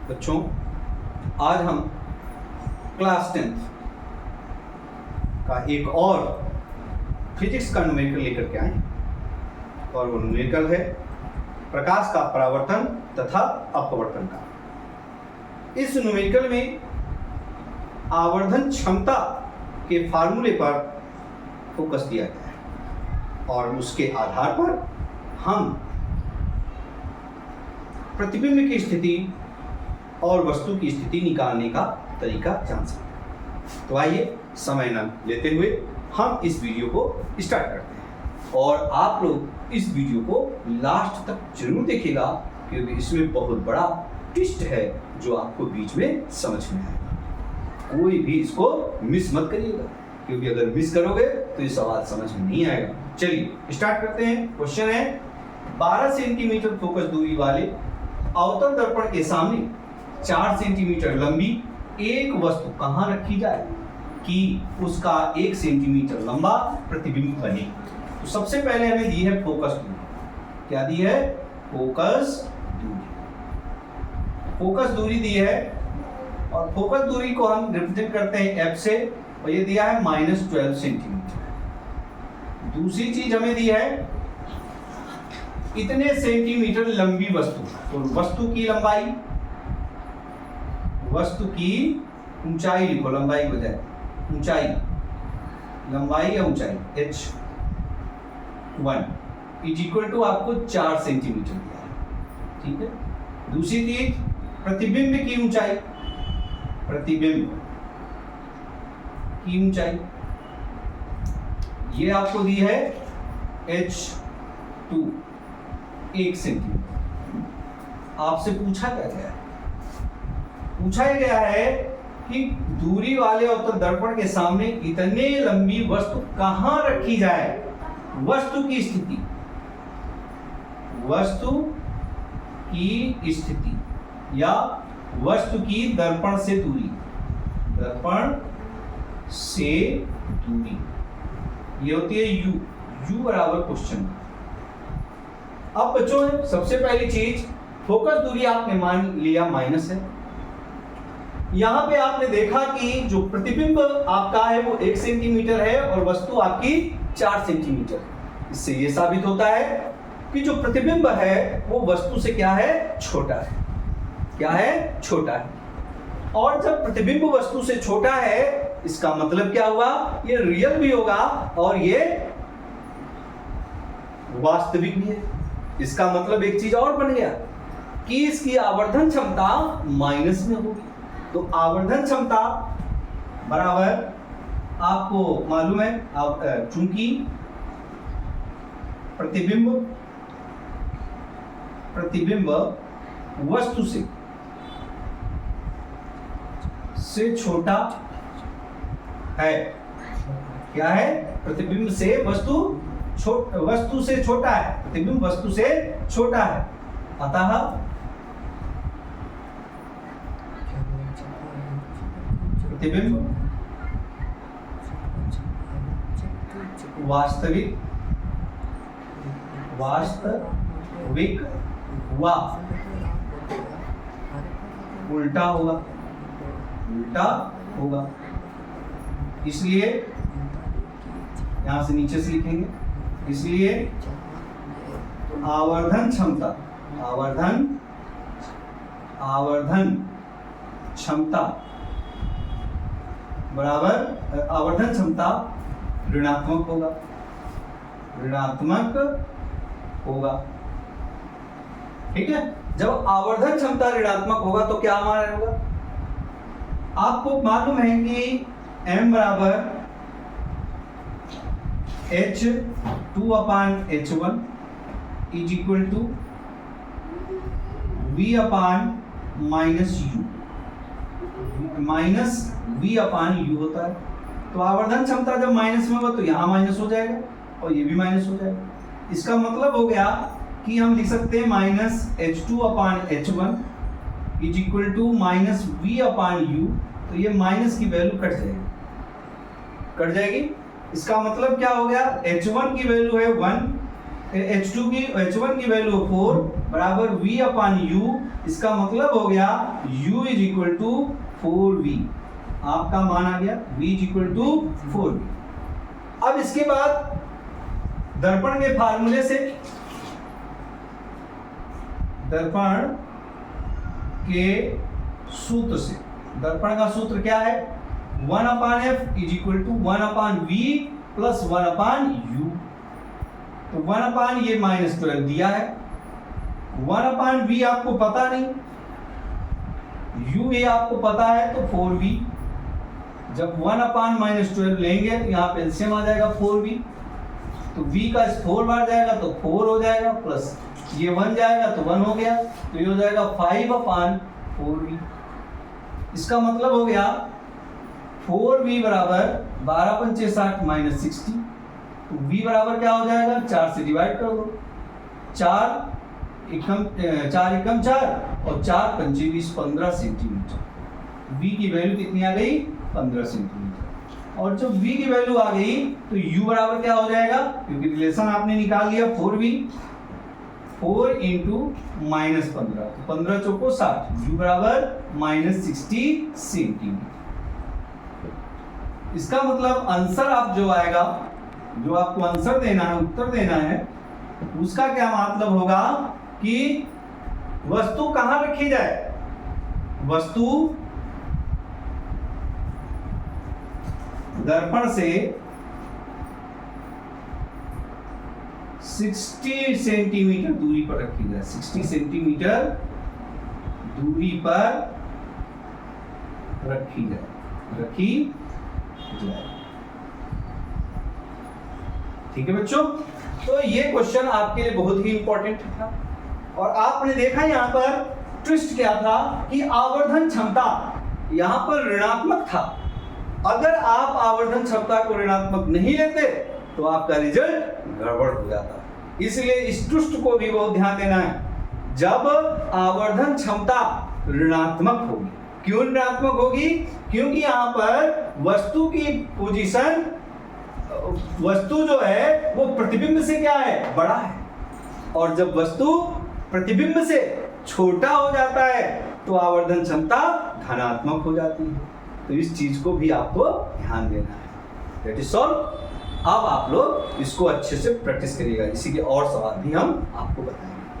बच्चों, आज हम क्लास 10th का एक और फिजिक्स का न्यूमेरिकल लेकर के आए और वो न्यूमेरिकल है प्रकाश का परावर्तन तथा अपवर्तन का। इस न्यूमेरिकल में आवर्धन क्षमता के फार्मूले पर फोकस दिया गया है और उसके आधार पर हम प्रतिबिंब की स्थिति और वस्तु की स्थिति निकालने का तरीका जान सकते हैं। तो आइए समय न लेते हुए हम इस वीडियो को स्टार्ट करते हैं और आप लोग इस वीडियो को लास्ट तक जरूर देखिएगा क्योंकि इसमें बहुत बड़ा ट्विस्ट है जो आपको बीच में समझ में आएगा। कोई भी इसको मिस मत करिएगा क्योंकि अगर मिस करोगे तो ये सवाल समझ में नहीं आएगा। चलिए स्टार्ट करते हैं। क्वेश्चन है 12 सेंटीमीटर फोकस दूरी वाले अवतल दर्पण के सामने 4 सेंटीमीटर लंबी एक वस्तु कहाँ रखी जाए कि उसका 1 सेंटीमीटर लंबा प्रतिबिंब बने। तो सबसे पहले हमें दी है फोकस दूरी। क्या दी है? फोकस दूरी। फोकस दूरी दी है और फोकस दूरी को हम रिप्रेजेंट करते हैं F से और ये दिया है -12 सेंटीमीटर। दूसरी चीज हमें दी है इतने सेंटीमीटर लंबी वस्तु। तो वस्तु की लंबाई, वस्तु की ऊंचाई लिखो, लंबाई की बजाय ऊंचाई, लंबाई या ऊंचाई h1 इज इक्वल टू आपको 4 सेंटीमीटर दिया है। ठीक है। दूसरी चीज प्रतिबिंब की ऊंचाई, प्रतिबिंब की ऊंचाई ये आपको दी है h2 1 सेंटीमीटर। आपसे पूछा क्या गया है? पूछा गया है कि दूरी वाले अवतल दर्पण के सामने इतने लंबी वस्तु कहां रखी जाए। वस्तु की स्थिति, वस्तु की स्थिति या वस्तु की दर्पण से दूरी, दर्पण से दूरी ये होती है u बराबर क्वेश्चन। अब बच्चों सबसे पहली चीज फोकस दूरी आपने मान लिया माइनस है। यहां पे आपने देखा कि जो प्रतिबिंब आपका है वो 1 सेंटीमीटर है और वस्तु आपकी 4 सेंटीमीटर। इससे ये साबित होता है कि जो प्रतिबिंब है वो वस्तु से क्या है? छोटा है। क्या है? छोटा है। और जब प्रतिबिंब वस्तु से छोटा है इसका मतलब क्या हुआ? ये रियल भी होगा और ये वास्तविक भी है। इसका मतलब एक चीज और बन गया कि इसकी आवर्धन क्षमता माइनस में होगी। तो आवर्धन क्षमता बराबर आपको मालूम है चूंकि प्रतिबिंब वस्तु से छोटा है। क्या है? प्रतिबिंब से वस्तु से छोटा है। प्रतिबिंब वस्तु से छोटा है। अतः प्रतिबिंब वास्तविक व उल्टा होगा। इसलिए यहां से नीचे से लिखेंगे, इसलिए आवर्धन क्षमता बराबर आवर्धन क्षमता ऋणात्मक होगा। ठीक है। जब आवर्धन क्षमता ऋणात्मक होगा तो क्या हमारा होगा? आपको मालूम है कि m बराबर h2/h1 is equal to v/u होता है। तो आवर्धन क्षमता जब माइनस में होगा तो यहाँ माइनस हो जाएगा और ये भी माइनस हो जाएगा। इसका मतलब हो गया कि हम लिख सकते हैं -h2/h1 is equal to -v/u। तो ये माइनस की वैल्यू कट जाएगी। इसका मतलब क्या हो गया? h1 की वैल्यू है 1, h1 की वैल्यू 4 बराबर v अपान u। इसका मतलब हो गया u is equal to 4v। आपका मान आ गया v is equal to 4v। अब इसके बाद दर्पण के फार्मूले से, दर्पण के सूत्र से, दर्पण का सूत्र क्या है? 1 upon f is equal to 1 upon v plus 1 upon u. तो 1 अपान ये -12 दिया है, 1 अपान वी आपको पता नहीं, यू ये आपको पता है, तो 4v। जब 1 अपान -12 लेंगे तो यहाँ पे एलसीएम आ जाएगा 4v, तो v का 4 बार जाएगा तो 4 हो जाएगा, प्लस ये 1 जाएगा तो 1 हो गया, तो ये हो जाएगा 5 अपान 4v। इसका मतलब हो गया 4v बराबर 12 पंचे 60 -60। तो v बराबर क्या हो जाएगा? 4 से डिवाइड कर दो, 4 एकम 4 और 4 पंचे 20, 15 सेंटीमीटर। v की वैल्यू कितनी आ गई? 15 सेंटीमीटर। और जब v की वैल्यू आ गई तो u बराबर क्या हो जाएगा? क्योंकि रिलेशन आपने निकाल लिया 4v, 4 इंटू -15, तो 15 चौको 60, u बराबर -60 सेंटीमीटर। इसका मतलब आंसर आप जो आएगा, जो आपको आंसर देना है, उत्तर देना है, उसका क्या मतलब होगा कि वस्तु कहां रखी जाए? वस्तु दर्पण से 60 सेंटीमीटर दूरी पर रखी जाए, 60 सेंटीमीटर दूरी पर रखी जाए। ठीक है बच्चों, तो ये क्वेश्चन आपके लिए बहुत ही इंपॉर्टेंट था। और आपने देखा यहाँ पर ट्विस्ट क्या था कि आवर्धन क्षमता यहाँ पर ऋणात्मक था। अगर आप आवर्धन क्षमता को ऋणात्मक नहीं लेते तो आपका रिजल्ट गड़बड़ हो जाता। इसलिए इस ट्विस्ट को भी बहुत ध्यान देना है। जब आवर्धन क्षमता ऋणात्मक होगी, क्यों ऋणात्मक होगी? क्योंकि यहाँ पर वस्तु की पोजीशन, वस्तु जो है वो प्रतिबिंब से क्या है? बड़ा है। और जब वस्तु प्रतिबिंब से छोटा हो जाता है तो आवर्धन क्षमता धनात्मक हो जाती है। तो इस चीज को भी आपको ध्यान देना है। That is all. अब आप लोग इसको अच्छे से प्रैक्टिस करिएगा, इसी के और सवाल भी हम आपको बताएंगे।